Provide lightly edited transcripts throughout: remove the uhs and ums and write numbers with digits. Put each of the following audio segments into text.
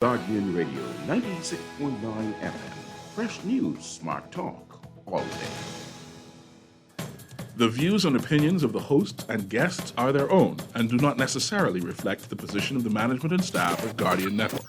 Guardian Radio 96.9 FM. Fresh news, smart talk, all day. The views and opinions of the hosts and guests are their own and do not necessarily reflect the position of the management and staff of Guardian Network.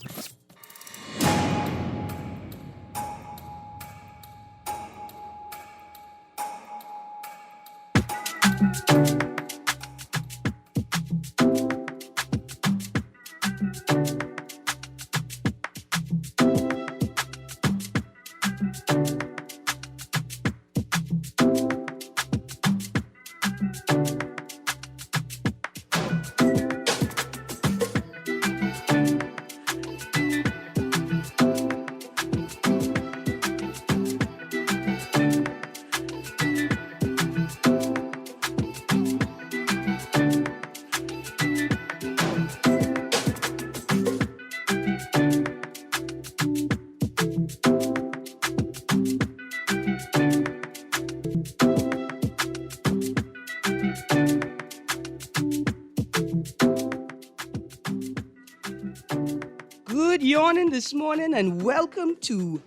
Good yawning this morning and welcome to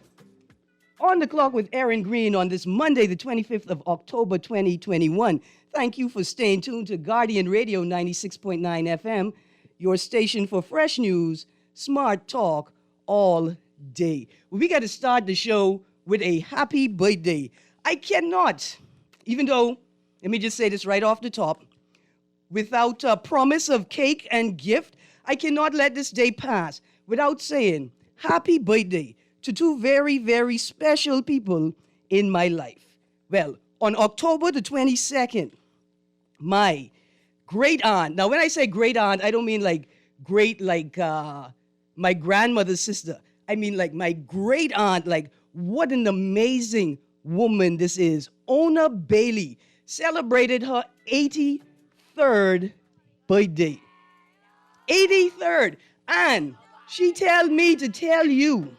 On the Clock with Erin Greene on this Monday, the 25th of October, 2021. Thank you for staying tuned to Guardian Radio 96.9 FM, your station for fresh news, smart talk, all day. We got to start the show with a happy birthday. I cannot, even though, let me just say this right off the top, without a promise of cake and gift, I cannot let this day pass without saying happy birthday to two very, very special people in my life. Well, on October the 22nd, my great aunt, now when I say great aunt, I don't mean like great like my grandmother's sister. I mean like my great aunt, like what an amazing woman this is. Ona Bailey celebrated her 83rd birthday. 83rd. And she tell me to tell you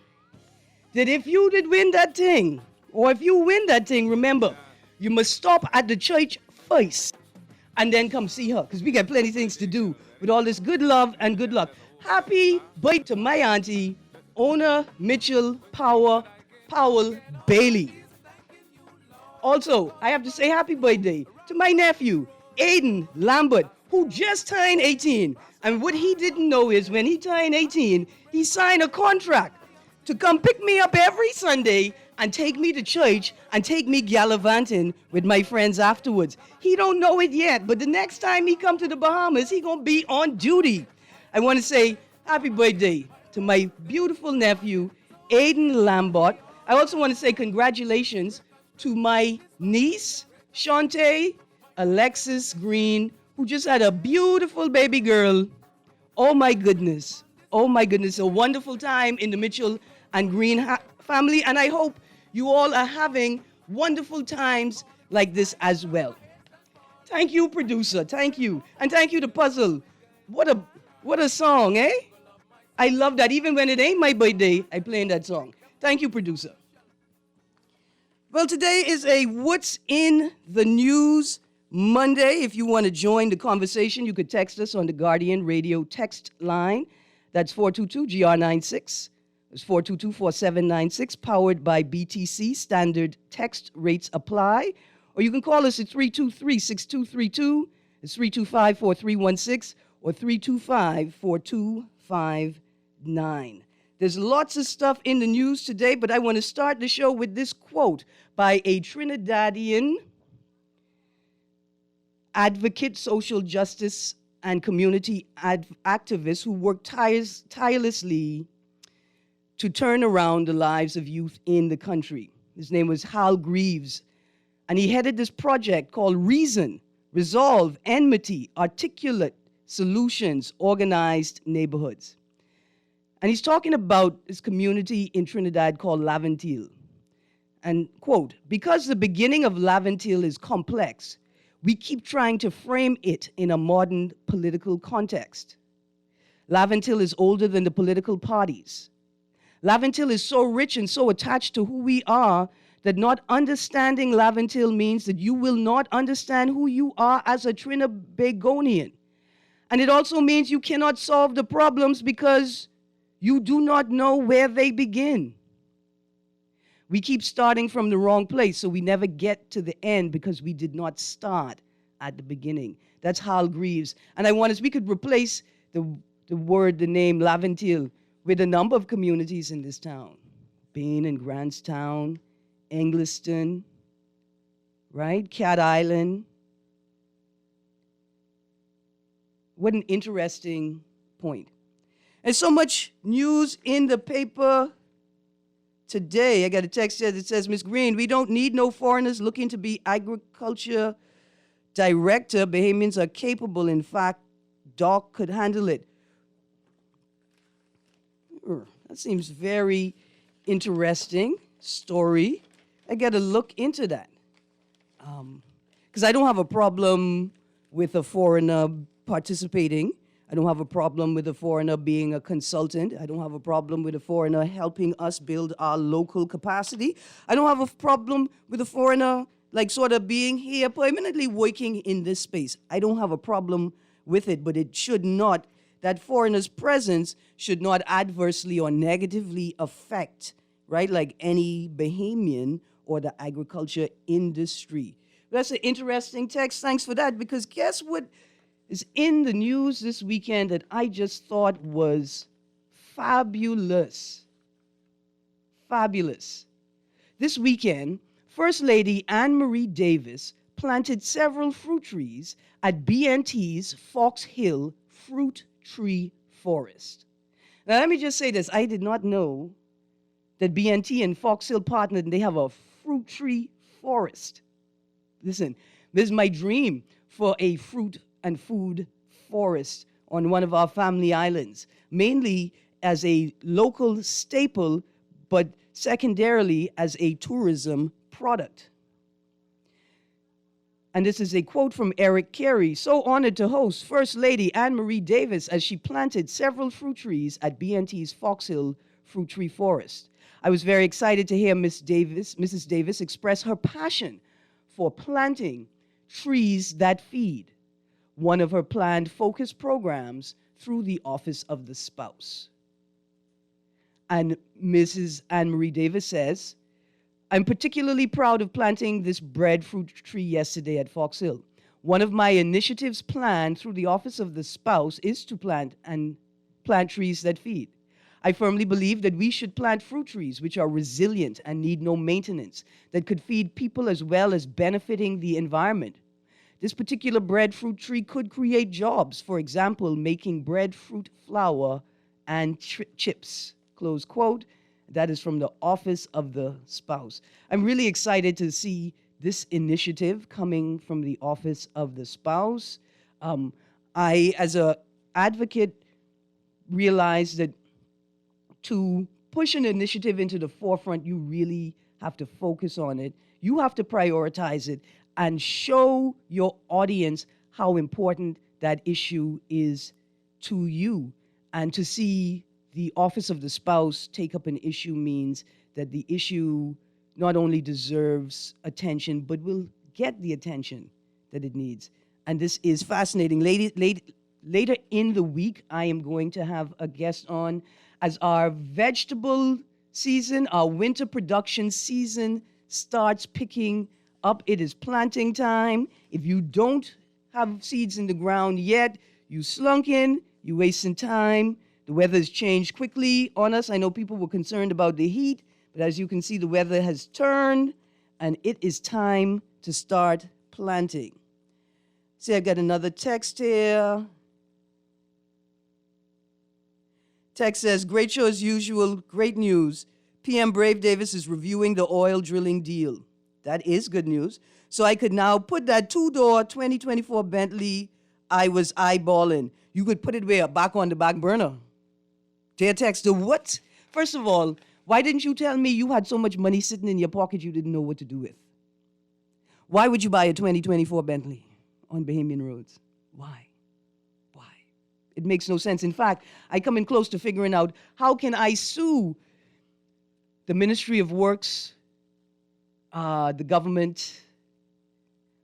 that if you did win that thing, or if you win that thing, remember, you must stop at the church first and then come see her, because we got plenty of things to do with all this good love and good luck. Happy birthday to my auntie, Ona Mitchell Powell Bailey. Also, I have to say happy birthday to my nephew, Aiden Lambert, who just turned 18. And what he didn't know is when he turned 18, he signed a contract to come pick me up every Sunday and take me to church and take me gallivanting with my friends afterwards. He don't know it yet, but the next time he come to the Bahamas, he gonna be on duty. I want to say happy birthday to my beautiful nephew, Aiden Lambert. I also want to say congratulations to my niece, Shantae Alexis Greene, who just had a beautiful baby girl. Oh my goodness. Oh my goodness. A wonderful time in the Mitchell and Greene family. And I hope you all are having wonderful times like this as well. Thank you, producer. Thank you. And thank you to Puzzle. What a song, eh? I love that. Even when it ain't my birthday, I playing that song. Thank you, producer. Well, today is a What's in the News Monday. If you want to join the conversation, you could text us on the Guardian Radio text line. That's 422-GR96. It's 422-4796, powered by BTC. Standard text rates apply. Or you can call us at 323-6232. It's 325-4316 or 325-4259. There's lots of stuff in the news today, but I want to start the show with this quote by a Trinidadian advocate, social justice, and community activist who worked tirelessly to turn around the lives of youth in the country. His name was Hal Greaves, and he headed this project called Reason, Resolve, Enmity, Articulate Solutions, Organized Neighborhoods. And he's talking about this community in Trinidad called Laventille. And, quote, because the beginning of Laventille is complex, we keep trying to frame it in a modern political context. Laventille is older than the political parties. Laventille is so rich and so attached to who we are that not understanding Laventille means that you will not understand who you are as a Trinbagonian. And it also means you cannot solve the problems because You do not know where they begin. We keep starting from the wrong place, so we never get to the end because we did not start at the beginning. That's Hal Greaves. And I want us, we could replace the name Laventille with a number of communities in this town. Bain and Grantstown, Engliston, right? Cat Island. What an interesting point. And so much news in the paper today. I got a text here that says, Ms. Greene, we don't need no foreigners looking to be agriculture director. Bahamians are capable. In fact, Doc could handle it. That seems very interesting story. I got to look into that. Because I don't have a problem with a foreigner participating. I don't have a problem with a foreigner being a consultant. I don't have a problem with a foreigner helping us build our local capacity. I don't have a problem with a foreigner like sort of being here permanently working in this space. I don't have a problem with it, but it should not, that foreigner's presence should not adversely or negatively affect, right, like any Bahamian or the agriculture industry. That's an interesting text. Thanks for that, because guess what is in the news this weekend that I just thought was fabulous. Fabulous. This weekend, First Lady Anne Marie Davis planted several fruit trees at BNT's Fox Hill Fruit Tree Forest. Now, let me just say this. I did not know that BNT and Fox Hill partnered and they have a fruit tree forest. Listen, this is my dream for a fruit and food forest on one of our family islands, mainly as a local staple, but secondarily as a tourism product. And this is a quote from Eric Carey, so honored to host First Lady Anne Marie Davis as she planted several fruit trees at BNT's Fox Hill Fruit Tree Forest. I was very excited to hear Mrs. Davis express her passion for planting trees that feed, one of her planned focus programs through the Office of the Spouse. And Mrs. Anne Marie Davis says, I'm particularly proud of planting this breadfruit tree yesterday at Fox Hill. One of my initiatives planned through the Office of the Spouse is to plant trees that feed. I firmly believe that we should plant fruit trees which are resilient and need no maintenance, that could feed people as well as benefiting the environment. This particular breadfruit tree could create jobs, for example, making breadfruit flour and chips, close quote. That is from the Office of the Spouse. I'm really excited to see this initiative coming from the Office of the Spouse. I, as an advocate, realized that to push an initiative into the forefront, you really have to focus on it. You have to prioritize it and show your audience how important that issue is to you. And to see the Office of the Spouse take up an issue means that the issue not only deserves attention, but will get the attention that it needs. And this is fascinating. Later in the week, I am going to have a guest on as our vegetable season, our winter production season starts picking up. It is planting time. If you don't have seeds in the ground yet, you slunk in, you're wasting time. The weather has changed quickly on us. I know people were concerned about the heat, but as you can see, the weather has turned, and it is time to start planting. See, I got another text here. Text says, great show as usual, great news. PM Brave Davis is reviewing the oil drilling deal. That is good news. So I could now put that two-door 2024 Bentley I was eyeballing. You could put it where? Back on the back burner. Dear texter, what? First of all, why didn't you tell me you had so much money sitting in your pocket you didn't know what to do with? Why would you buy a 2024 Bentley on Bahamian roads? Why? Why? It makes no sense. In fact, I come in close to figuring out how can I sue the Ministry of Works, the government,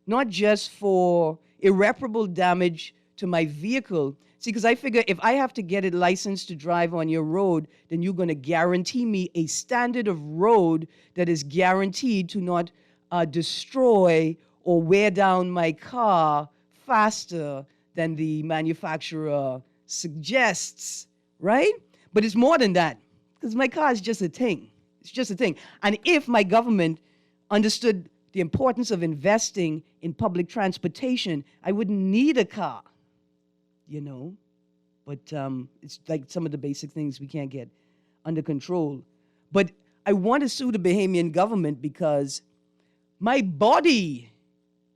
not just for irreparable damage to my vehicle See, because I figure if I have to get it licensed to drive on your road, then you're going to guarantee me a standard of road that is guaranteed to not destroy or wear down my car faster than the manufacturer suggests, right? But it's more than that, because my car is just a thing. It's just a thing. And if my government understood the importance of investing in public transportation, I wouldn't need a car, But it's like some of the basic things we can't get under control. But I want to sue the Bahamian government because my body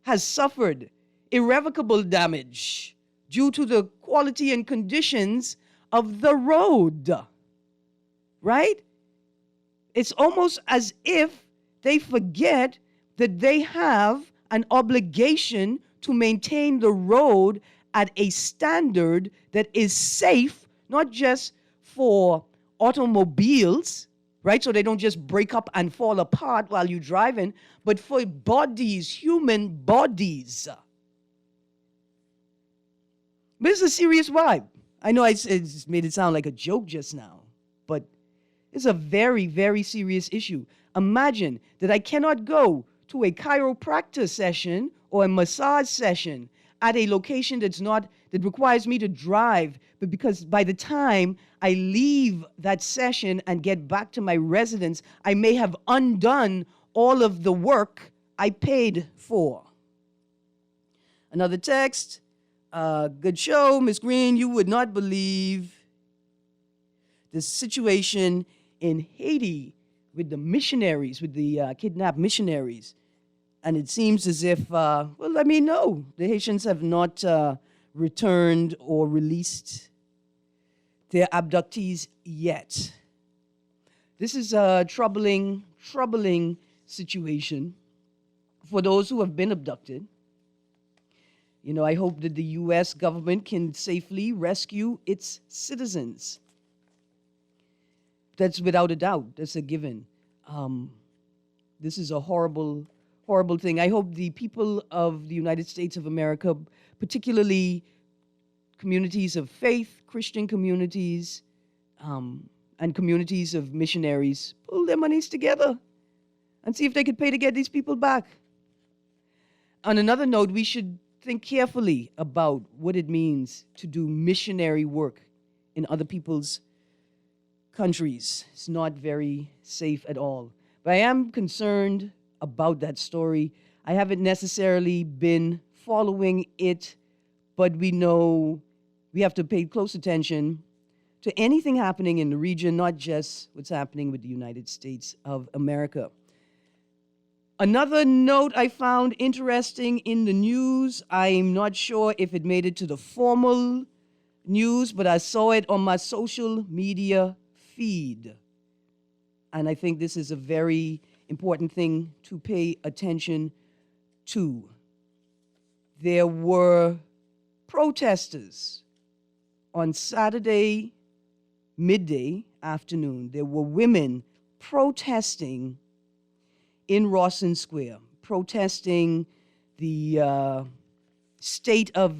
has suffered irrevocable damage due to the quality and conditions of the road, right? It's almost as if they forget that they have an obligation to maintain the road at a standard that is safe, not just for automobiles, right? So they don't just break up and fall apart while you're driving, but for bodies, human bodies. But it's a serious vibe. I know I made it sound like a joke just now, but it's a very, very serious issue. Imagine that I cannot go to a chiropractor session or a massage session at a location that requires me to drive, but because by the time I leave that session and get back to my residence, I may have undone all of the work I paid for. Another text, good show, Miss Greene, you would not believe the situation in Haiti with the missionaries, with the kidnapped missionaries. And it seems as if, let me know. The Haitians have not returned or released their abductees yet. This is a troubling situation for those who have been abducted. I hope that the U.S. government can safely rescue its citizens. That's without a doubt. That's a given. This is a horrible thing. I hope the people of the United States of America, particularly communities of faith, Christian communities, and communities of missionaries, pull their monies together and see if they could pay to get these people back. On another note, we should think carefully about what it means to do missionary work in other people's countries. It's not very safe at all. But I am concerned about that story. I haven't necessarily been following it, but we know we have to pay close attention to anything happening in the region, not just what's happening with the United States of America. Another note I found interesting in the news, I'm not sure if it made it to the formal news, but I saw it on my social media feed. And I think this is a very important thing to pay attention to. There were protesters on Saturday midday afternoon. There were women protesting in Rawson Square, protesting the state of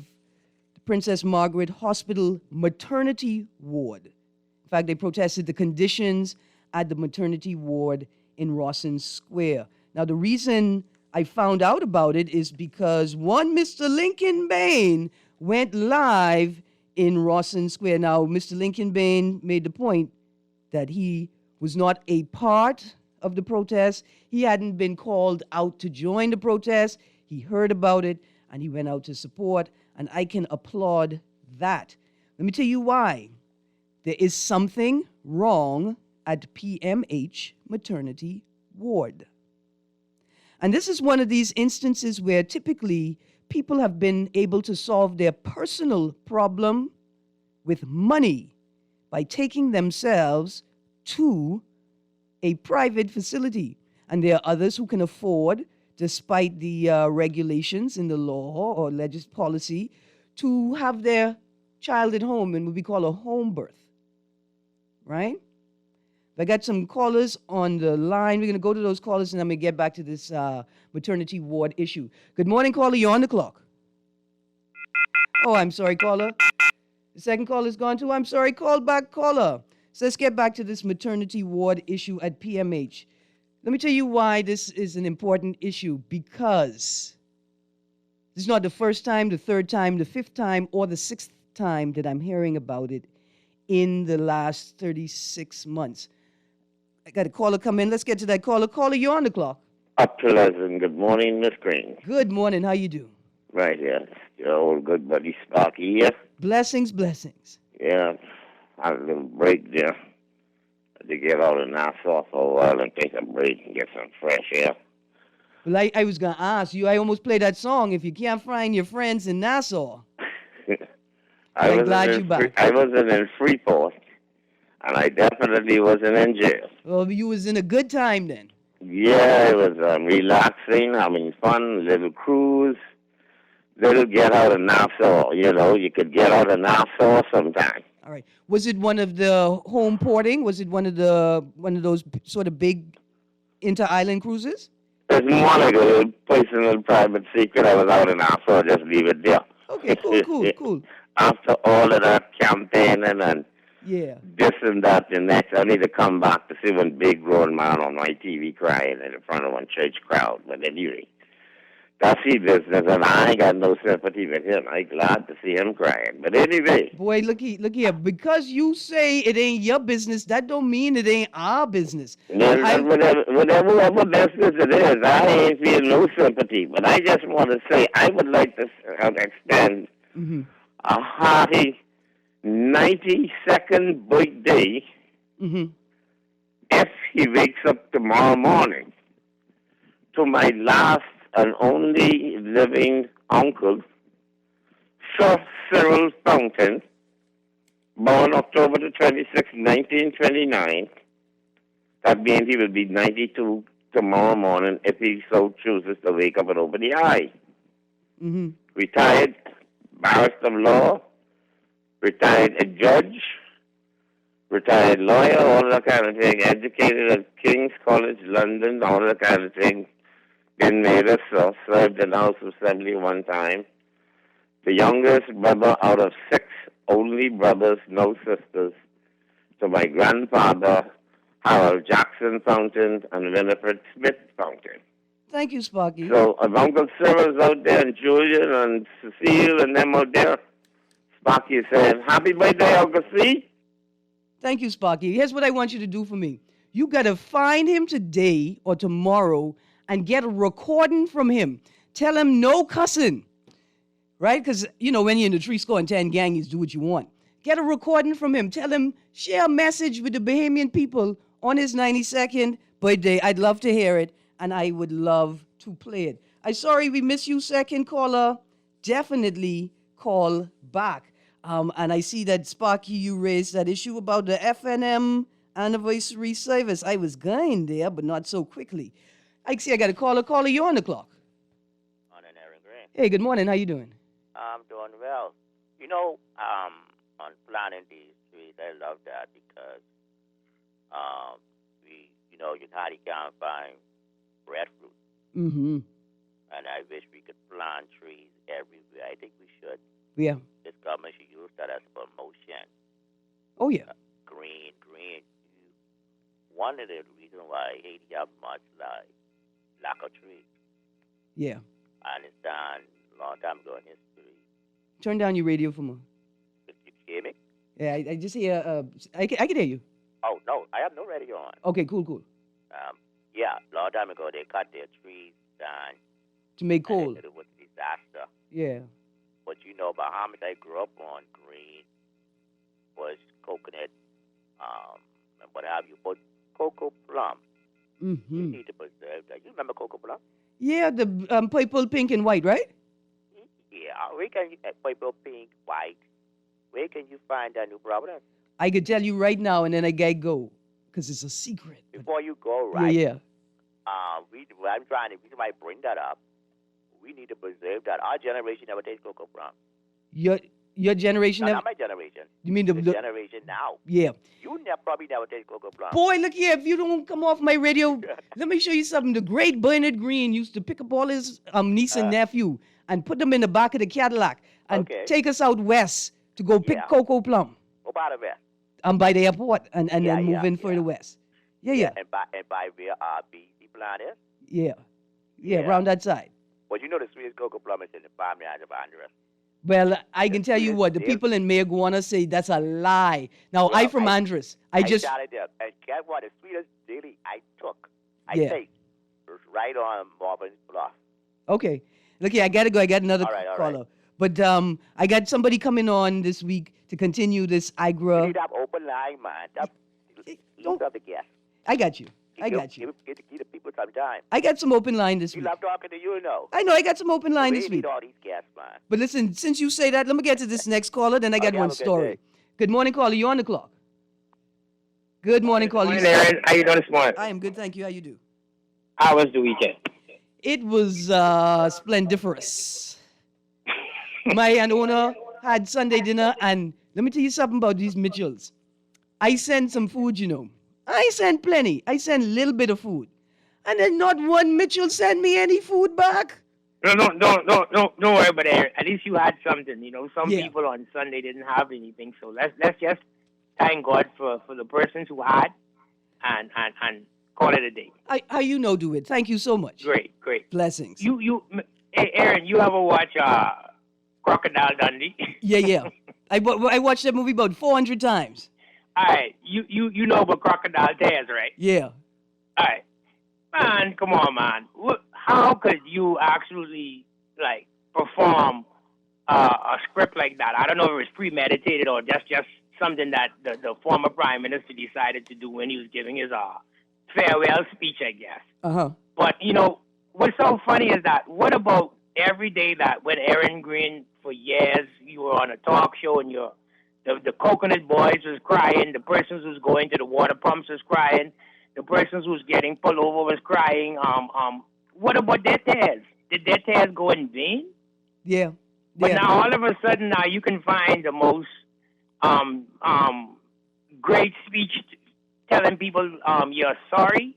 the Princess Margaret Hospital maternity ward. In fact, they protested the conditions at the maternity ward in Rawson Square. Now, the reason I found out about it is because one Mr. Lincoln Bain went live in Rawson Square. Now, Mr. Lincoln Bain made the point that he was not a part of the protest. He hadn't been called out to join the protest. He heard about it, and he went out to support, and I can applaud that. Let me tell you why. There is something wrong at PMH Maternity Ward. And this is one of these instances where typically people have been able to solve their personal problem with money by taking themselves to a private facility. And there are others who can afford, despite the regulations in the law or policy, to have their child at home in what we call a home birth, right? I got some callers on the line. We're going to go to those callers, and I'm going to get back to this maternity ward issue. Good morning, caller. You're on the clock. Oh, I'm sorry, caller. The second call is gone too. I'm sorry. Call back, caller. So let's get back to this maternity ward issue at PMH. Let me tell you why this is an important issue. Because this is not the first time, the third time, the fifth time, or the sixth time that I'm hearing about it in the last 36 months. I got a caller come in. Let's get to that caller. Caller, you're on the clock. A pleasant good morning, Miss Greene. Good morning. How you do? Right here. Your old good buddy Sparky here. Blessings, blessings. Yeah, had a little break there. Had to get out of Nassau for a while and take a break and get some fresh air. Well, I was going to ask you. I almost played that song. If you can't find your friends in Nassau. I'm glad you're back. I wasn't in Freeport, and I definitely wasn't in jail. Well, you was in a good time then. Yeah, it was relaxing, having fun, little cruise, little get out of Nassau. You know, you could get out of Nassau sometime. All right. Was it one of the home porting? Was it one of those sort of big inter-island cruises? It's one of the personal private secret. I was out in Nassau. Just leave it there. Okay, cool. After all of that campaigning and yeah, this and that and next, I need to come back to see one big grown man on my TV crying in front of one church crowd. But anyway, that's his business, and I ain't got no sympathy with him. I'm glad to see him crying. But anyway. Boy, look here. Because you say it ain't your business, that don't mean it ain't our business. Whatever business it is, I ain't feel no sympathy. But I just want to say, I would like to extend a hearty 92nd birthday if he wakes up tomorrow morning to my last and only living uncle, Sir Cyril Fountain, born October the 26th, 1929. That means he will be 92 tomorrow morning if he so chooses to wake up and open the eye. Retired barrister of law, retired a judge, retired lawyer, all that kind of thing, educated at King's College, London, all that kind of thing. Been made us served in the House of Assembly one time. The youngest brother out of 6 only brothers, no sisters, to my grandfather, Harold Jackson Fountain and Winifred Smith Fountain. Thank you, Sparky. So if Uncle Cyril's out there and Julian and Cecile and them out there, Sparky is saying, happy birthday, Uncle C. Thank you, Sparky. Here's what I want you to do for me. You got to find him today or tomorrow and get a recording from him. Tell him no cussing, right? Because, you know, when you're in the 3 score and 10 gang, you do what you want. Get a recording from him. Tell him, share a message with the Bahamian people on his 92nd birthday. I'd love to hear it, and I would love to play it. I'm sorry we missed you, second caller. Definitely call back. And I see that, Sparky, you raised that issue about the FNM anniversary service. I was going there, but not so quickly. I see I got a caller. Caller, you're on the clock. Morning, Erin Greene. Hey, good morning. How you doing? I'm doing well. You know, on planting these trees, I love that because you hardly can't find breadfruit. And I wish we could plant trees everywhere. I think we should. Yeah. This government should use that as promotion. Oh, yeah. Green. One of the reasons why Haiti have much lack of trees. Yeah. I understand a long time ago in history. Turn down your radio for more. Did you hear me? Yeah, I just hear, I can hear you. Oh, no, I have no radio on. Okay, cool. Yeah, a long time ago, they cut their trees down. To make coal. It was a disaster. Yeah. But you know, Bahamas, I grew up on green, was coconut, and what have you. But cocoa plum, we need to preserve that. You remember cocoa plum? Yeah, the purple, pink, and white, right? Yeah, where can you, purple, pink, white, where can you find that new Providence? I could tell you right now, and then I gotta go, because it's a secret. Before you go, right? Yeah. I'm trying to, we might bring that up. We need to preserve that. Our generation never tastes cocoa plum. Your generation? No, not my generation. You mean the generation now? Yeah. You probably never taste cocoa plum. Boy, look here. If you don't come off my radio, let me show you something. The great Bernard Greene used to pick up all his niece and nephew and put them in the back of the Cadillac and take us out west to go pick Yeah. Coco Plum. About the west. By the airport and Yeah, then move yeah, in further yeah. west. Yeah. And by where BC plant is. Yeah, Yeah. around that side. Well, you know the sweetest cocoa plum is in the farmyard of Andres. Well, I can tell you sweetest what, the deal. people in Mayaguana say that's a lie. Now, Well, I from Andres. I just, shot it there. And guess what? The sweetest daily I Yeah. taste was right on Marvin's Bluff. okay. Look here, I got to go. I got another All right. caller. But I got somebody coming on this week to continue this You IGRA. need that open line, man. Don't- Love the guest. I got you. Give the people some time. I got some open line this You week. love talking to you, know. I know I got some open line We this need week. all these guests, man. But listen, since you say that, let me get to this next caller, then I got Okay, one have a good story. day. Good morning, caller. You on the clock? Good morning, caller. Morning, Erin. How you doing this morning? I am good, thank you. How you do? How was the weekend? It was splendiferous. My and owner had Sunday dinner, and let me tell you something about these Mitchells. I sent some food, you know. I sent plenty. I sent a little bit of food. And then not one Mitchell sent me any food back. No, don't worry about it. At least you had something. You know, some Yeah. people on Sunday didn't have anything. So let's just thank God for the persons who had, and call it a day. How you know do it? Thank you so much. Great. Blessings. Hey, Erin, you ever watch Crocodile Dundee? Yeah. I watched that movie about 400 times. All right, you know about Crocodile Tears, right? Yeah. All right, man, come on, man. How could you actually perform a script like that? I don't know if it was premeditated or just something that the former prime minister decided to do when he was giving his farewell speech, I guess. But you know what's so funny is that what about every day that when Erin Greene for years you were on a talk show and the coconut boys was crying, the persons who's going to the water pumps was crying, the persons who's getting pulled over was crying. What about their tears? Did their tears go in vain? Yeah. But now all of a sudden now you can find the most great speech telling people you're sorry.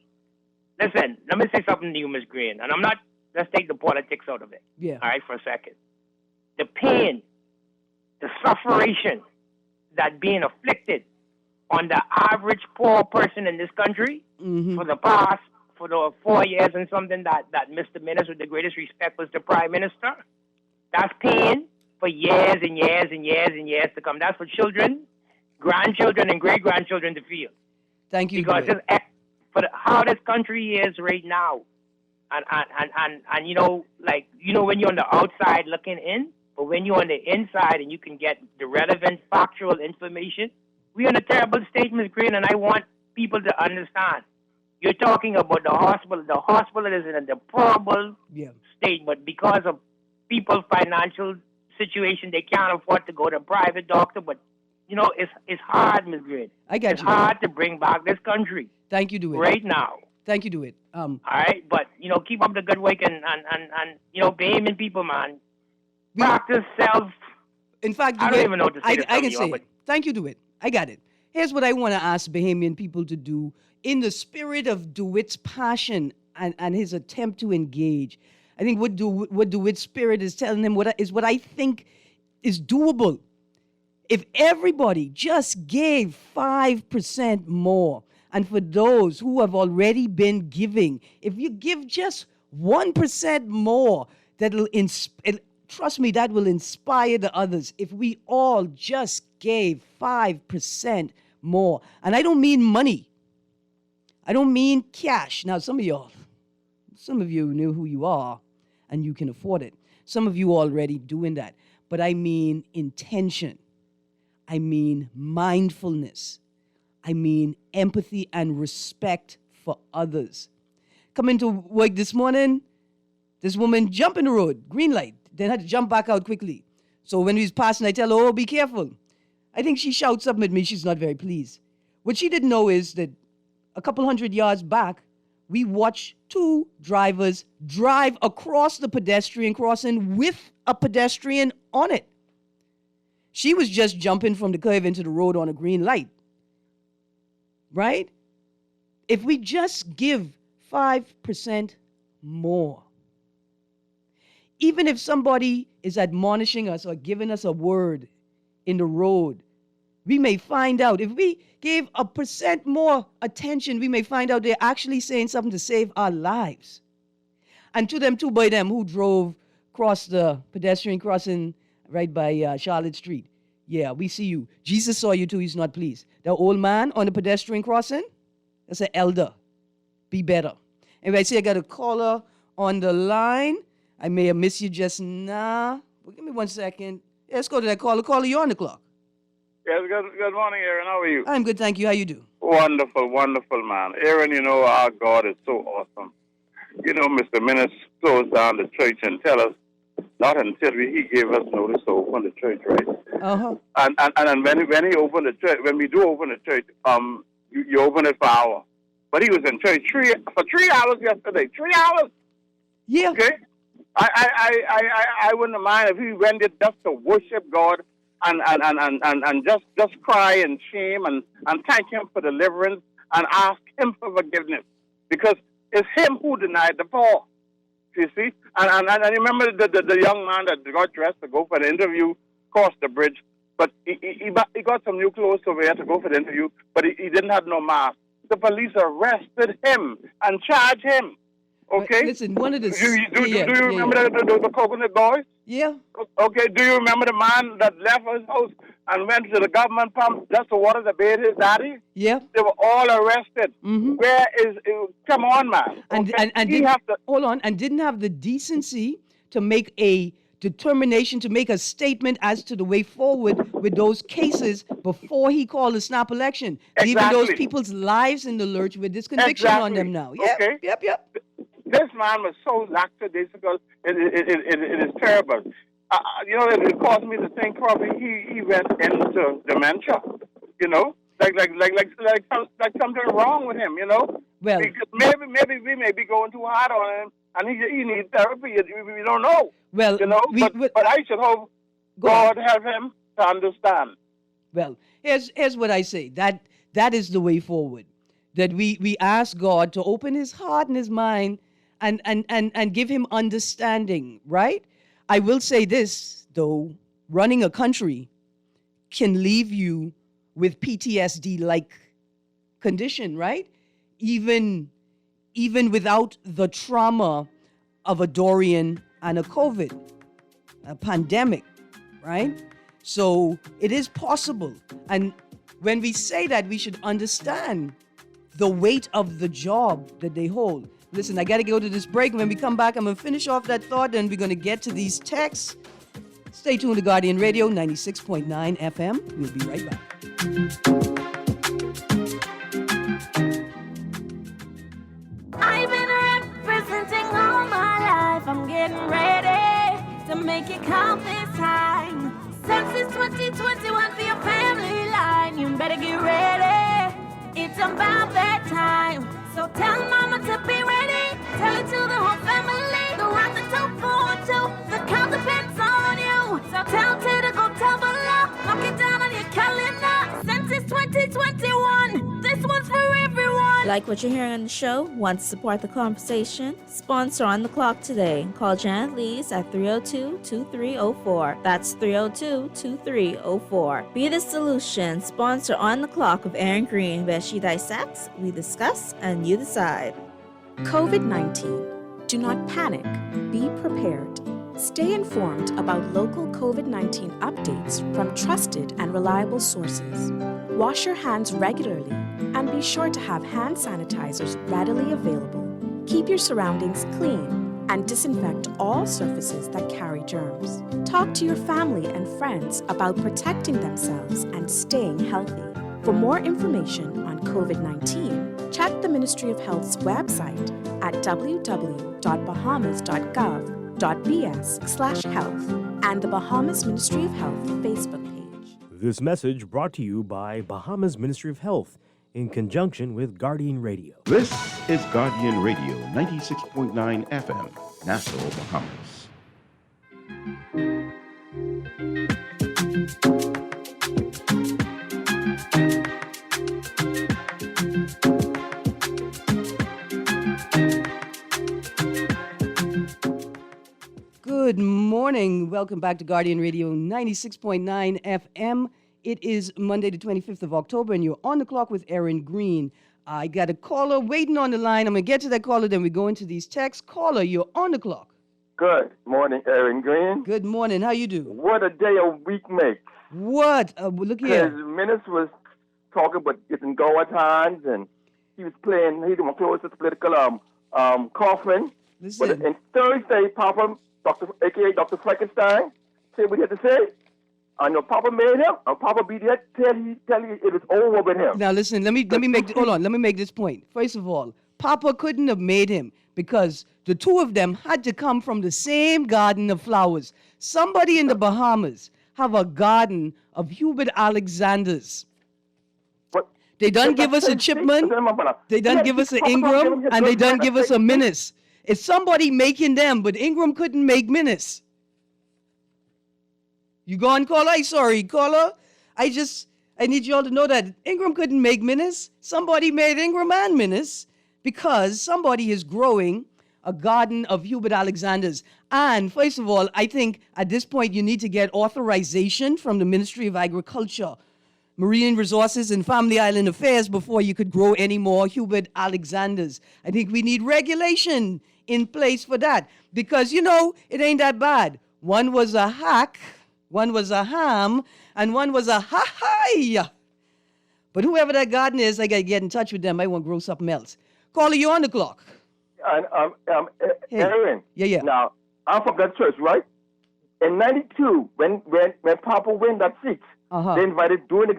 Listen, let me say something to you, Ms. Greene, and let's take the politics out of it. Yeah. All right, for a second. The pain, the sufferation that being afflicted on the average poor person in this country for the 4 years and something that Mr. Minister, with the greatest respect, was the Prime Minister. That's pain for years and years and years and years to come. That's for children, grandchildren, and great-grandchildren to feel. Thank you. Because how this country is right now, and you know when you're on the outside looking in, but when you're on the inside and you can get the relevant factual information, we're in a terrible state, Ms. Greene, and I want people to understand. You're talking about the hospital. The hospital is in a deplorable state, but because of people's financial situation, they can't afford to go to a private doctor. But, you know, it's hard, Ms. Greene. It's hard to bring back this country. Thank you, Do It. Right now. Thank you, Do It. All right, but, you know, keep up the good work and you know, Bahamian people, man. Practice self. In fact, I don't even know what to say. I can say it. Thank you, Do It. I got it. Here's what I want to ask Bahamian people to do in the spirit of DeWitt's passion and his attempt to engage. I think what DeWitt's spirit is telling him what I think is doable. If everybody just gave 5% more, and for those who have already been giving, if you give just 1% more, trust me, that will inspire the others. If we all just gave 5% more, and I don't mean money. I don't mean cash. Now, some of you know who you are, and you can afford it. Some of you are already doing that. But I mean intention. I mean mindfulness. I mean empathy and respect for others. Coming to work this morning, this woman jumped in the road, green light, then had to jump back out quickly. So when we was passing, I tell her, oh, be careful. I think she shouts something at me. She's not very pleased. What she didn't know is that a couple hundred yards back, we watched two drivers drive across the pedestrian crossing with a pedestrian on it. She was just jumping from the curve into the road on a green light. Right? If we just give 5% more, even if somebody is admonishing us or giving us a word in the road, we may find out, if we gave 1% more attention, we may find out they're actually saying something to save our lives. And to them, two by them who drove across the pedestrian crossing right by Charlotte Street. Yeah, we see you. Jesus saw you too, he's not pleased. The old man on the pedestrian crossing, that's an elder. Be better. Anyway, I see I got a caller on the line. I may have missed you just now. Well, give me 1 second. Yeah, let's go to that caller. Caller, you're on the clock. Yes, good morning, Erin. How are you? I'm good, thank you. How you do? Wonderful, wonderful, man. Erin, you know, our God is so awesome. You know, Mr. Minister closed down the church and tell us not until he gave us notice to open the church, right? Uh-huh. And when he opened the church, when we do open the church, you open it for an hour. But he was in church for 3 hours yesterday. 3 hours. Yeah. Okay. I wouldn't mind if he went there just to worship God and just cry and shame and thank him for deliverance and ask him for forgiveness, because it's him who denied the poor. You see, and remember the young man that got dressed to go for the interview crossed the bridge, but he got some new clothes to wear to go for the interview, but he didn't have no mask. The police arrested him and charged him. Okay. Listen, one of the do you remember the coconut boys? Yeah. Okay. Do you remember the man that left his house and went to the government pump just to water the bed his daddy? Yeah. They were all arrested. Mm-hmm. Where is? Come on, man. Okay? And didn't have the decency to make a determination, to make a statement as to the way forward with those cases before he called a snap election. Exactly. Leaving those people's lives in the lurch with this conviction on them now. Yep. Okay. Yep. This man was so lackadaisical. It is terrible. You know, it caused me to think probably he went into dementia. You know, like something wrong with him. You know, well, because maybe we may be going too hard on him, and he needs therapy. We don't know. Well, you know, but I should hope God help him to understand. Well, here's what I say. That is the way forward. That we ask God to open his heart and his mind and give him understanding, right? I will say this, though, running a country can leave you with PTSD-like condition, right? Even without the trauma of a Dorian and a COVID, a pandemic, right? So it is possible. And when we say that, we should understand the weight of the job that they hold. Listen, I got to go to this break. When we come back, I'm going to finish off that thought, and we're going to get to these texts. Stay tuned to Guardian Radio 96.9 FM. We'll be right back. I've been representing all my life. I'm getting ready to make it count this time. Since it's 2021 for your family line, you better get ready. It's about that time. So tell mama to be ready. Tell it to the whole family. Go round the top 4-2. The count depends on you. So tell Ted to go tell below. Mark it down on your calendar. Since it's 2021, this one's for everyone. Like what you're hearing on the show? Want to support the conversation? Sponsor On the Clock today. Call Janet Lees at 302-2304. That's 302-2304. Be the solution. Sponsor On the Clock with Erin Greene, where she dissects, we discuss, and you decide. COVID-19. Do not panic. Be prepared. Stay informed about local COVID-19 updates from trusted and reliable sources. Wash your hands regularly and be sure to have hand sanitizers readily available. Keep your surroundings clean and disinfect all surfaces that carry germs. Talk to your family and friends about protecting themselves and staying healthy. For more information on COVID-19, check the Ministry of Health's website at www.bahamas.gov.bs/health and the Bahamas Ministry of Health Facebook page. This message brought to you by Bahamas Ministry of Health in conjunction with Guardian Radio. This is Guardian Radio 96.9 FM, Nassau, Bahamas. Good morning. Welcome back to Guardian Radio 96.9 FM. It is Monday, the 25th of October, and you're on the clock with Erin Greene. I got a caller waiting on the line. I'm going to get to that caller, then we go into these texts. Caller, you're on the clock. Good morning, Erin Greene. Good morning. How you do? What a day a week makes. What? Look Because here. Menace was talking about getting go at times, and he was playing, he didn't close to the political coffin. Listen. But on Thursday, Papa, a.k.a. Dr. Frankenstein, said what he had to say. And your Papa made him, and Papa be there tell you it was over with him. Now listen, let me make hold on. Let me make this point. First of all, Papa couldn't have made him because the two of them had to come from the same garden of flowers. Somebody in the Bahamas have a garden of Hubert Alexander's. But They done give us a Chipman, they done give us an Ingram, and they done give us a Menace. It's somebody making them, but Ingram couldn't make Menace. You gone, caller? Sorry, caller. I need you all to know that Ingram couldn't make Menace. Somebody made Ingram and Menace because somebody is growing a garden of Hubert Alexander's. And first of all, I think at this point you need to get authorization from the Ministry of Agriculture, Marine Resources and Family Island Affairs before you could grow any more Hubert Alexander's. I think we need regulation in place for that because, it ain't that bad. One was a hack, one was a ham, and one was a ha-hi. But whoever that garden is, I got to get in touch with them. I want to grow something else. Caller, you on the clock. And Hey. Erin. Yeah. Now, I'm from that church, right? In '92, when Papa won that seat, they invited during the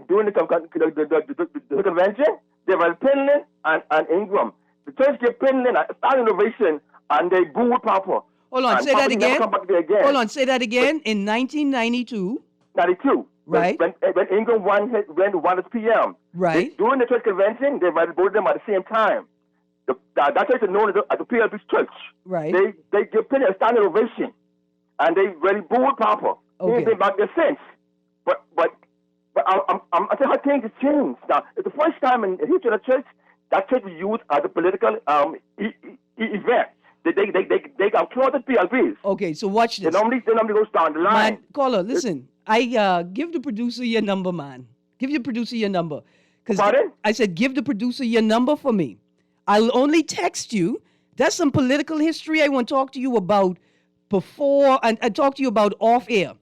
convention. They invited Penland and Ingram. The church gave Penland a standing ovation, and they booed Papa. Hold on, and say Papa that never again. come back there again. Hold on, say that again. In 1992. 92. Right. When Ingram won his PM. Right. During the church convention, they invited both of them at the same time. That church is known as the PLP's church. Right. They give Penny a standing ovation, and they really booed Papa. He ain't been back there since. But I think how things have changed. Now, it's the first time in the history of the church that church was used as a political event. They got clothed PLPs. Okay, so watch this. They normally go down the line. Man, caller, listen. I give the producer your number, man. Give your producer your number. Pardon? I said give the producer your number for me. I'll only text you. That's some political history I want to talk to you about before and talk to you about off air.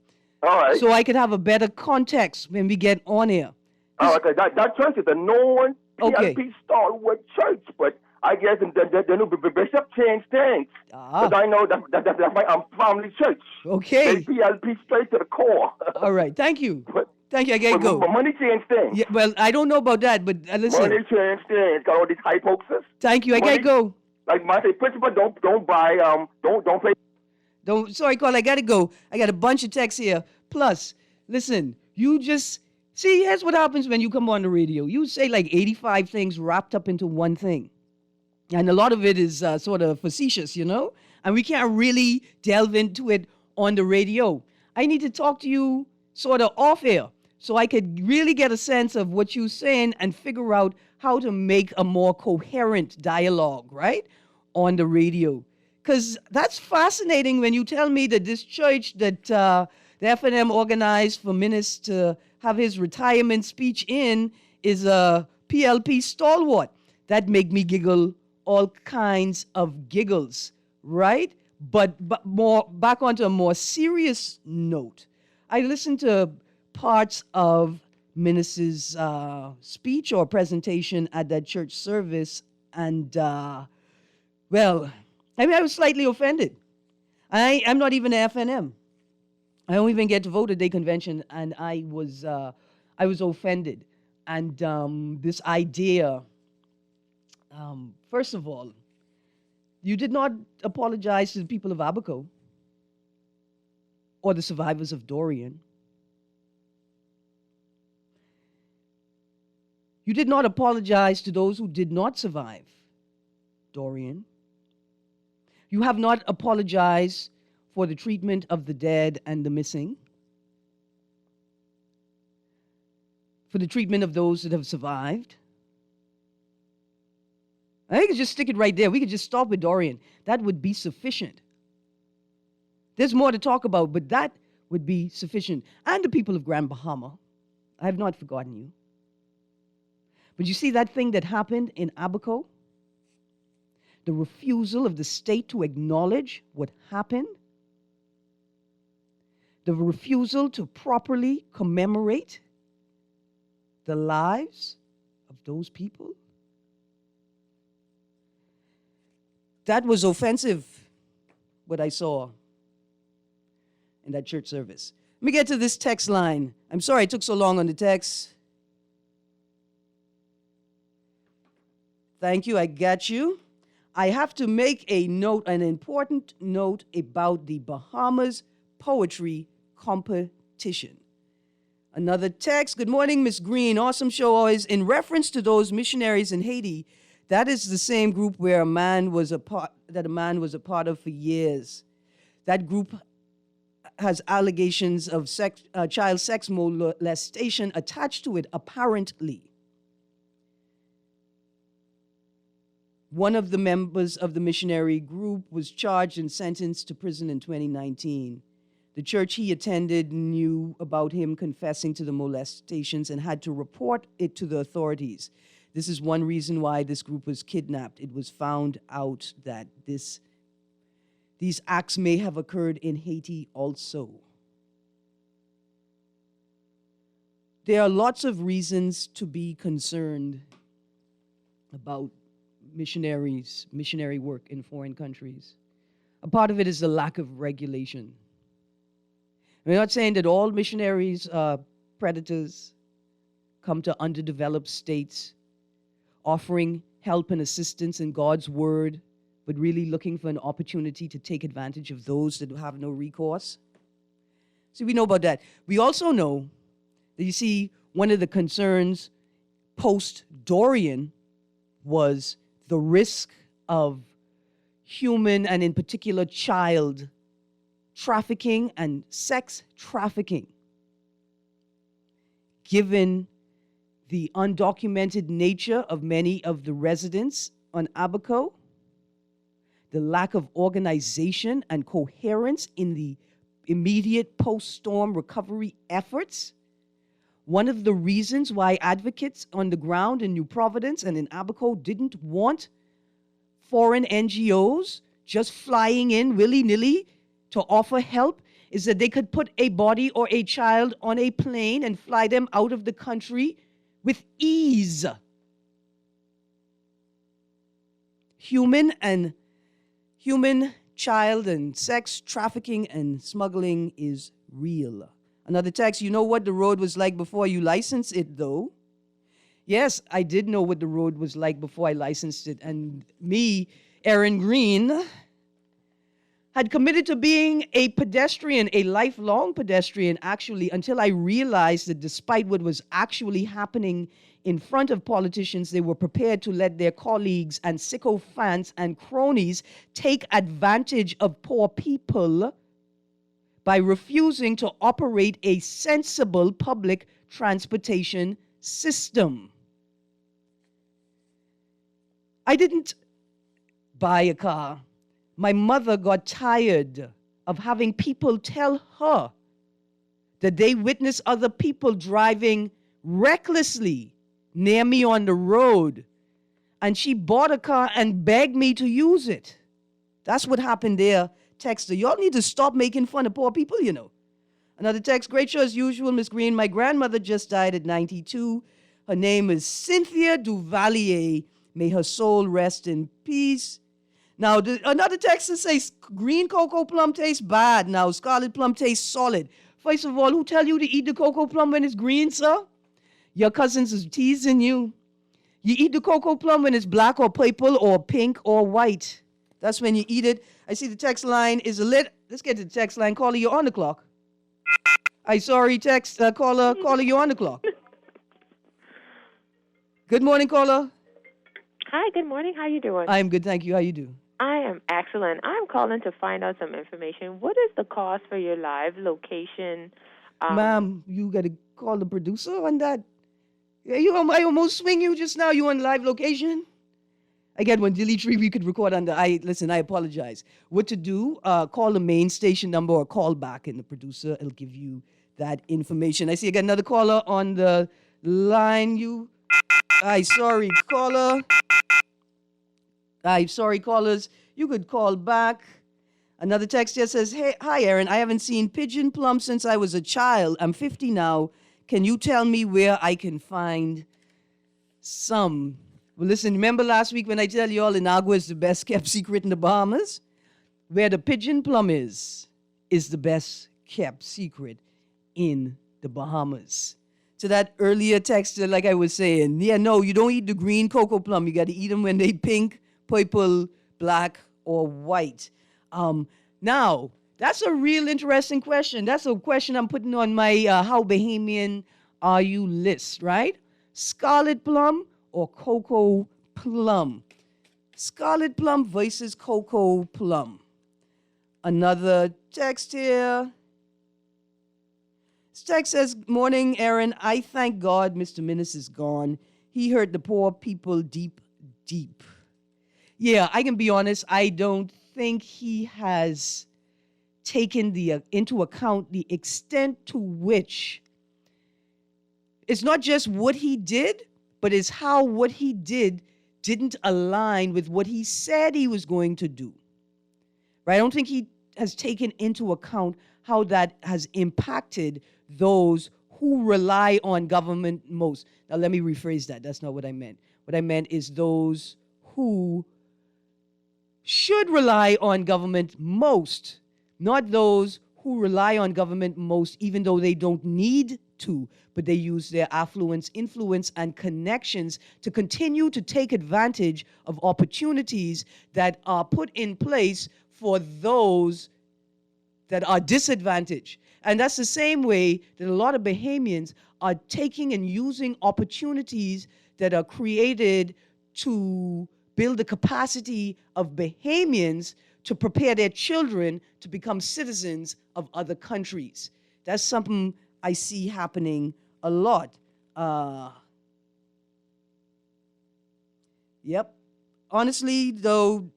All right. So I could have a better context when we get on air. Oh, okay. That church is a known PLP stalwart church, but I guess the new bishop changed things. Because I know that's my family church. Okay. They PLP straight to the core. All right. Thank you. Thank you. I gotta but, go. But money changed things. Yeah, well, I don't know about that, but listen. Money changed things. Got all these hype hoaxes. Thank you. I gotta go. Like my principal, don't buy don't play. Sorry, Carl. I gotta go. I got a bunch of texts here. Plus, listen. You just see. Here's what happens when you come on the radio. You say like 85 things wrapped up into one thing. And a lot of it is sort of facetious, and we can't really delve into it on the radio. I need to talk to you sort of off air so I could really get a sense of what you're saying and figure out how to make a more coherent dialogue, right, on the radio. Because that's fascinating when you tell me that this church that the FNM organized for Menace to have his retirement speech in is a PLP stalwart. That make me giggle all kinds of giggles, right? But more back onto a more serious note. I listened to parts of Menace's speech or presentation at that church service, and I was slightly offended. I'm not even an FNM. I don't even get to vote at the convention, and I was offended. And this idea. First of all, you did not apologize to the people of Abaco or the survivors of Dorian. You did not apologize to those who did not survive Dorian. You have not apologized for the treatment of the dead and the missing, for the treatment of those that have survived. I think we could just stick it right there. We could just stop with Dorian. That would be sufficient There's more to talk about, but that would be sufficient. And the people of Grand Bahama, I have not forgotten you. But you see that thing that happened in Abaco? The refusal of the state to acknowledge what happened? The refusal to properly commemorate the lives of those people? That was offensive, what I saw in that church service. Let me get to this text line. I'm sorry it took so long on the text. Thank you, I got you. I have to make a note, an important note about the Bahamas Poetry Competition. Another text. Good morning, Miss Greene. Awesome show always. In reference to those missionaries in Haiti, that is the same group where a man was a part of for years. That group has allegations of child sex molestation attached to it, apparently. One of the members of the missionary group was charged and sentenced to prison in 2019. The church he attended knew about him confessing to the molestations and had to report it to the authorities. This is one reason why this group was kidnapped. It was found out that these acts may have occurred in Haiti also. There are lots of reasons to be concerned about missionary work in foreign countries. A part of it is the lack of regulation. We're not saying that all missionaries are predators, come to underdeveloped states, offering help and assistance in God's word, but really looking for an opportunity to take advantage of those that have no recourse. See, we know about that. We also know that, you see, one of the concerns post-Dorian was the risk of human and in particular child trafficking and sex trafficking, given the undocumented nature of many of the residents on Abaco, the lack of organization and coherence in the immediate post-storm recovery efforts. One of the reasons why advocates on the ground in New Providence and in Abaco didn't want foreign NGOs just flying in willy-nilly to offer help is that they could put a body or a child on a plane and fly them out of the country with ease. Human, child, and sex trafficking and smuggling is real. Another text, you know what the road was like before you licensed it, though? Yes, I did know what the road was like before I licensed it. And me, Erin Greene, had committed to being a pedestrian, a lifelong pedestrian, actually, until I realized that despite what was actually happening in front of politicians, they were prepared to let their colleagues and sycophants and cronies take advantage of poor people by refusing to operate a sensible public transportation system. I didn't buy a car. My mother got tired of having people tell her that they witnessed other people driving recklessly near me on the road. And she bought a car and begged me to use it. That's what happened there, texter. Y'all need to stop making fun of poor people, you know. Another text, great show as usual, Miss Greene. My grandmother just died at 92. Her name is Cynthia Duvalier. May her soul rest in peace. Now, another text that says green cocoa plum tastes bad. Now, scarlet plum tastes solid. First of all, who tell you to eat the cocoa plum when it's green, sir? Your cousins is teasing you. You eat the cocoa plum when it's black or purple or pink or white. That's when you eat it. I see the text line is lit. Let's get to the text line. Caller, you're on the clock. Caller, you're on the clock. Good morning, caller. Hi, good morning. How you doing? I'm good, thank you. How you do? I am excellent. I'm calling to find out some information. What is the cost for your live location? Ma'am, you got to call the producer on that. I almost swing you just now. You on live location? Again, when delete tree, we could record under, I apologize. What to do, call the main station number or call back, and the producer will give you that information. I see I got another caller on the line. Sorry, caller. Sorry, callers. You could call back. Another text here says, hey, hi, Erin. I haven't seen pigeon plum since I was a child. I'm 50 now. Can you tell me where I can find some? Well, listen, remember last week when I tell you all Inagua is the best kept secret in the Bahamas? Where the pigeon plum is the best kept secret in the Bahamas. To that earlier text, like I was saying, yeah, no, you don't eat the green cocoa plum. You got to eat them when they pink, purple, black, or white. Now, that's a real interesting question. That's a question I'm putting on my How Bahamian Are You list, right? Scarlet plum or cocoa plum? Scarlet plum versus cocoa plum. Another text here. This text says, morning, Erin. I thank God Mr. Minnis is gone. He hurt the poor people deep, deep. Yeah, I can be honest. I don't think he has taken into account the extent to which it's not just what he did, but it's how what he did didn't align with what he said he was going to do. Right? I don't think he has taken into account how that has impacted those who rely on government most. Now, let me rephrase that. That's not what I meant. What I meant is those who should rely on government most, not those who rely on government most, even though they don't need to, but they use their affluence, influence, and connections to continue to take advantage of opportunities that are put in place for those that are disadvantaged. And that's the same way that a lot of Bahamians are taking and using opportunities that are created to build the capacity of Bahamians to prepare their children to become citizens of other countries. That's something I see happening a lot. Yep. Honestly, though,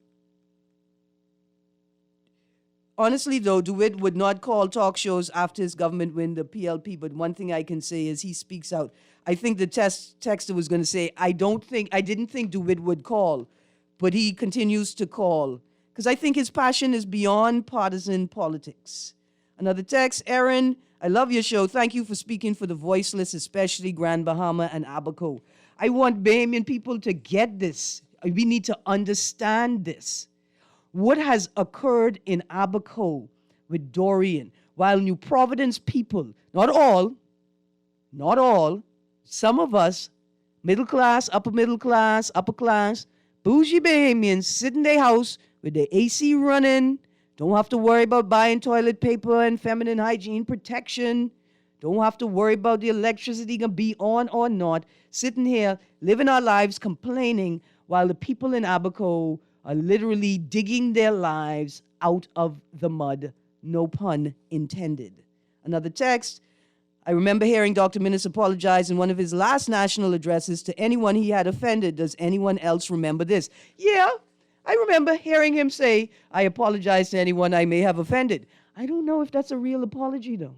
DeWitt would not call talk shows after his government win the PLP, but one thing I can say is he speaks out. I think the texter was going to say, I didn't think DeWitt would call, but he continues to call because I think his passion is beyond partisan politics. Another text, Erin, I love your show. Thank you for speaking for the voiceless, especially Grand Bahama and Abaco. I want Bahamian people to get this. We need to understand this. What has occurred in Abaco with Dorian, while New Providence people, not all, some of us, middle class, upper class, bougie Bahamians sit in their house with their AC running, don't have to worry about buying toilet paper and feminine hygiene protection, don't have to worry about the electricity going to be on or not, sitting here, living our lives, complaining, while the people in Abaco are literally digging their lives out of the mud, no pun intended. Another text, I remember hearing Dr. Minnis apologize in one of his last national addresses to anyone he had offended. Does anyone else remember this? Yeah, I remember hearing him say, I apologize to anyone I may have offended. I don't know if that's a real apology, though.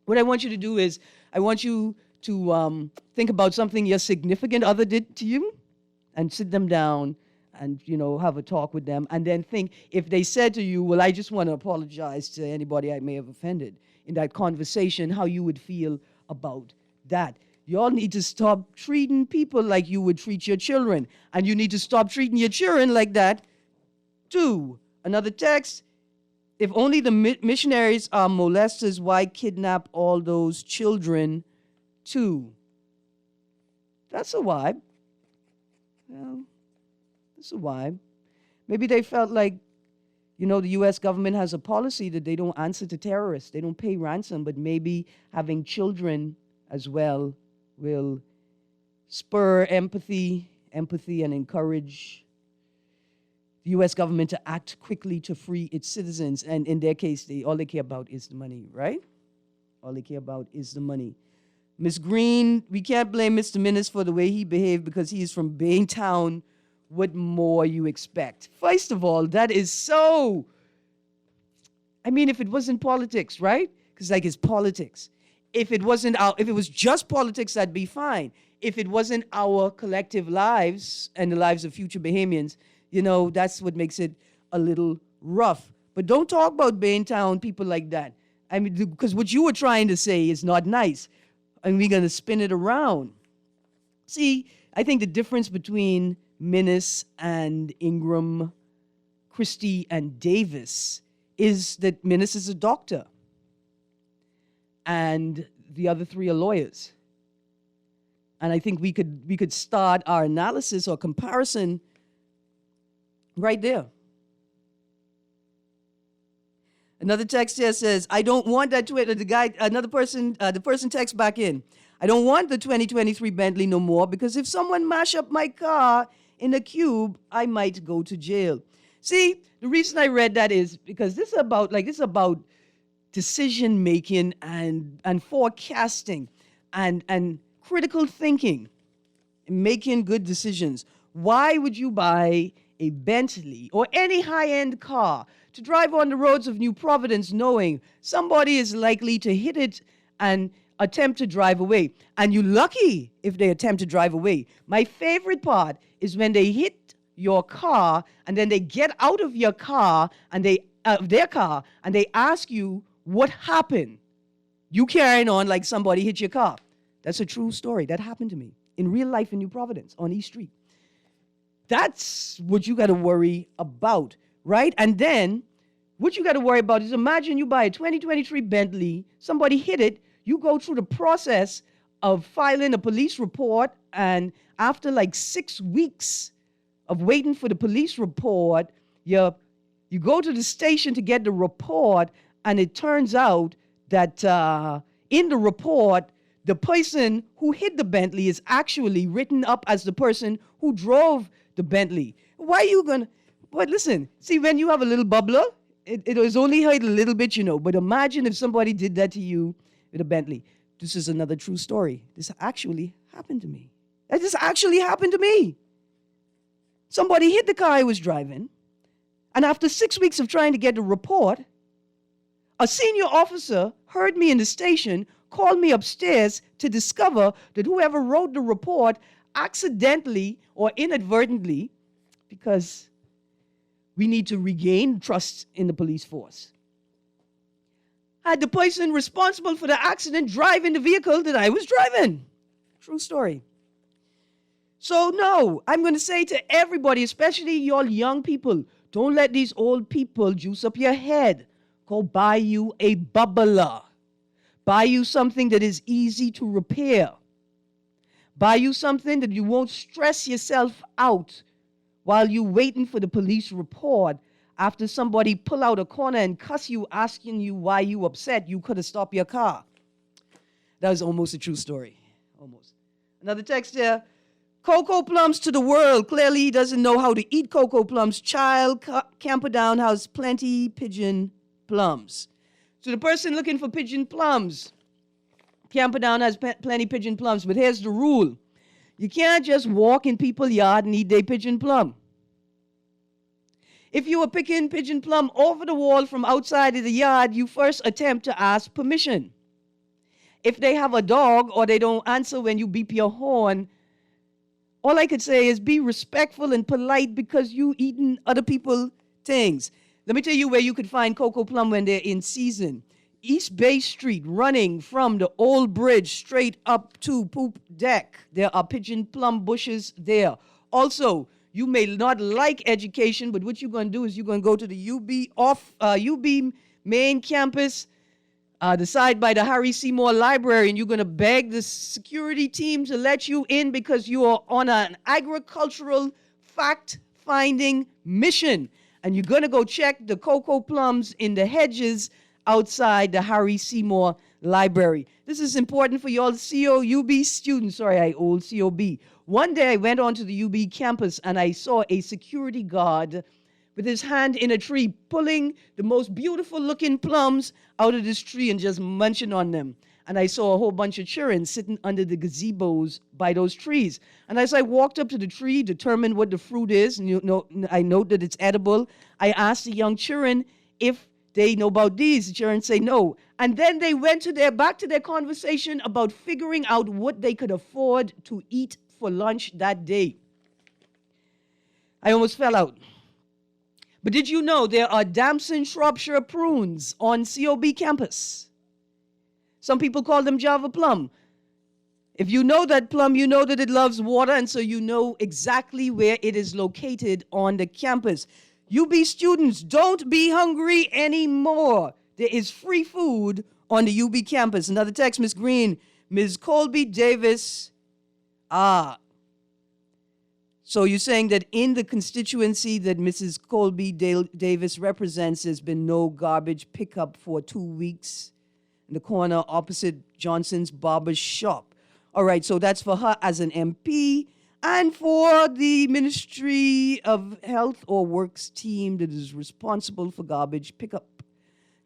What I want you to do is, I want you to think about something your significant other did to you and sit them down and, have a talk with them, and then think, if they said to you, well, I just want to apologize to anybody I may have offended, in that conversation, how you would feel about that. You all need to stop treating people like you would treat your children, and you need to stop treating your children like that, too. Another text, if only the missionaries are molesters, why kidnap all those children, too? That's a vibe. Well, that's a vibe. Maybe they felt like, the U.S. government has a policy that they don't answer to terrorists. They don't pay ransom, but maybe having children as well will spur empathy and encourage the U.S. government to act quickly to free its citizens. And in their case, all they care about is the money, right? All they care about is the money. Ms. Greene, we can't blame Mr. Minnis for the way he behaved because he is from Baintown, what more you expect. First of all, that is so, I mean, if it wasn't politics, right? Because like it's politics. If it was just politics, that'd be fine. If it wasn't our collective lives and the lives of future Bahamians, that's what makes it a little rough. But don't talk about Baintown people like that. I mean, because what you were trying to say is not nice. And we're going to spin it around. See, I think the difference between Minnis and Ingram, Christie and Davis is that Minnis is a doctor. And the other three are lawyers. And I think we could start our analysis or comparison right there. Another text here says, I don't want that the person texts back in. I don't want the 2023 Bentley no more because if someone mash up my car in a cube, I might go to jail. See, the reason I read that is because this is about decision making and forecasting and critical thinking, making good decisions. Why would you buy a Bentley or any high-end car to drive on the roads of New Providence knowing somebody is likely to hit it and attempt to drive away? And you're lucky if they attempt to drive away. My favorite part is when they hit your car and then they get out of your car and their car and they ask you what happened. You carrying on like somebody hit your car. That's a true story. That happened to me in real life in New Providence on East Street. That's what you got to worry about, right? And then what you got to worry about is imagine you buy a 2023 Bentley, somebody hit it, you go through the process of filing a police report, and after like 6 weeks of waiting for the police report, you go to the station to get the report, and it turns out that in the report, the person who hit the Bentley is actually written up as the person who drove the Bentley. Why are you going to... But listen, see, when you have a little bubbler, it was only hurt a little bit, but imagine if somebody did that to you with a Bentley. This is another true story. This actually happened to me. This actually happened to me. Somebody hit the car I was driving, and after 6 weeks of trying to get the report, a senior officer heard me in the station, called me upstairs to discover that whoever wrote the report accidentally or inadvertently, because we need to regain trust in the police force, had the person responsible for the accident driving the vehicle that I was driving. True story. So no, I'm going to say to everybody, especially y'all young people, don't let these old people juice up your head. Go buy you a bubbler. Buy you something that is easy to repair. Buy you something that you won't stress yourself out while you're waiting for the police report after somebody pull out a corner and cuss you, asking you why you upset. You could have stopped your car. That was almost a true story. Almost. Another text here. Cocoa plums to the world. Clearly he doesn't know how to eat cocoa plums. Child, Camperdown has plenty pigeon plums. So the person looking for pigeon plums, Camperdown has plenty pigeon plums, but here's the rule. You can't just walk in people's yard and eat their pigeon plum. If you were picking pigeon plum over the wall from outside of the yard, you first attempt to ask permission. If they have a dog or they don't answer when you beep your horn, all I could say is be respectful and polite because you eating other people's things. Let me tell you where you could find cocoa plum when they're in season. East Bay Street, running from the old bridge straight up to Poop Deck. There are pigeon plum bushes there. Also, you may not like education, but what you're going to do is you're going to go to the UB main campus, the side by the Harry Seymour Library, and you're going to beg the security team to let you in because you are on an agricultural fact-finding mission. And you're going to go check the cocoa plums in the hedges outside the Harry Seymour Library. This is important for you all UB students. Sorry, I old COB. One day I went onto the UB campus and I saw a security guard with his hand in a tree pulling the most beautiful looking plums out of this tree and just munching on them. and I saw a whole bunch of children sitting under the gazebos by those trees. And as I walked up to the tree, determined what the fruit is, and I note that it's edible, I asked the young children if they know about these. The children say no. And then they went back to their conversation about figuring out what they could afford to eat for lunch that day. I almost fell out. But did you know there are Damson Shropshire prunes on COB campus? Some people call them Java plum. If you know that plum, you know that it loves water, and so you know exactly where it is located on the campus. UB students, don't be hungry anymore. There is free food on the UB campus. Another text, Ms. Greene. Ms. Colby Davis. So you're saying that in the constituency that Mrs. Colby Davis represents, there's been no garbage pickup for 2 weeks in the corner opposite Johnson's Barber Shop. All right, so that's for her as an MP and for the Ministry of Health or Works team that is responsible for garbage pickup.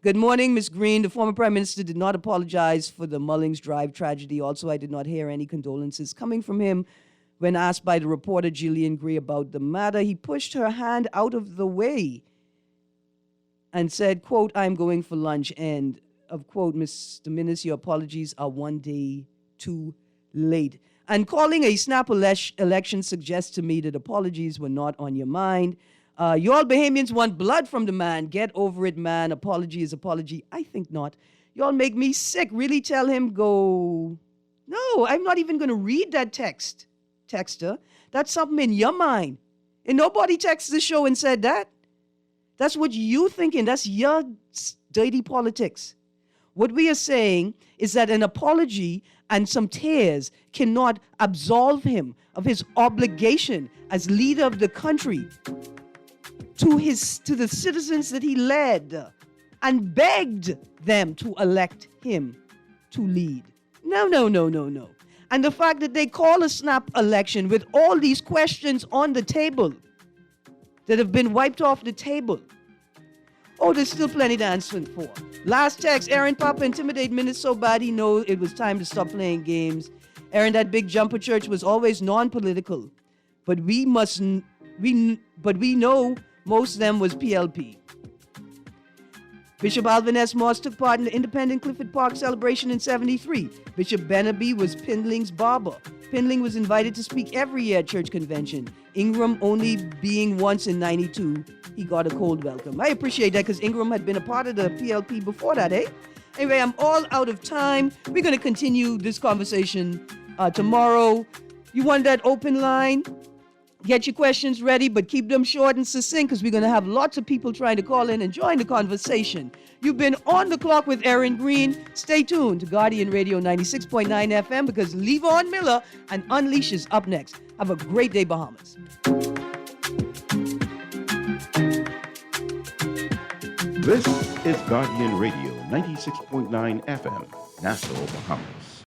Good morning, Ms. Greene. The former Prime Minister did not apologize for the Mullings Drive tragedy. Also, I did not hear any condolences coming from him. When asked by the reporter Gillian Gray about the matter, he pushed her hand out of the way and said, quote, I'm going for lunch, end of quote. Mr. Minnis, your apologies are one day too late. And calling a snap election suggests to me that apologies were not on your mind. Y'all Bahamians want blood from the man. Get over it, man. Apology is apology. I think not. Y'all make me sick. Really tell him go. No, I'm not even going to read that texter. That's something in your mind. And nobody texted the show and said that. That's what you thinking. That's your dirty politics. What we are saying is that an apology and some tears cannot absolve him of his obligation as leader of the country to the citizens that he led and begged them to elect him to lead. No. And the fact that they call a snap election with all these questions on the table that have been wiped off the table. Oh, there's still plenty to answer for. Last text, Erin, Papa intimidate Minutes so bad he knows it was time to stop playing games. Erin, that big jumper church was always non-political. But we know most of them was PLP. Bishop Alvin S. Moss took part in the Independent Clifford Park celebration in 73. Bishop Bennaby was Pindling's barber. Pindling was invited to speak every year at church convention. Ingram only being once in 92. He got a cold welcome. I appreciate that because Ingram had been a part of the PLP before that, eh? Anyway, I'm all out of time. We're going to continue this conversation tomorrow. You want that open line? Get your questions ready, but keep them short and succinct because we're going to have lots of people trying to call in and join the conversation. You've been on the clock with Erin Greene. Stay tuned to Guardian Radio 96.9 FM because Levon Miller and Unleash is up next. Have a great day, Bahamas. This is Guardian Radio 96.9 FM, Nassau, Bahamas.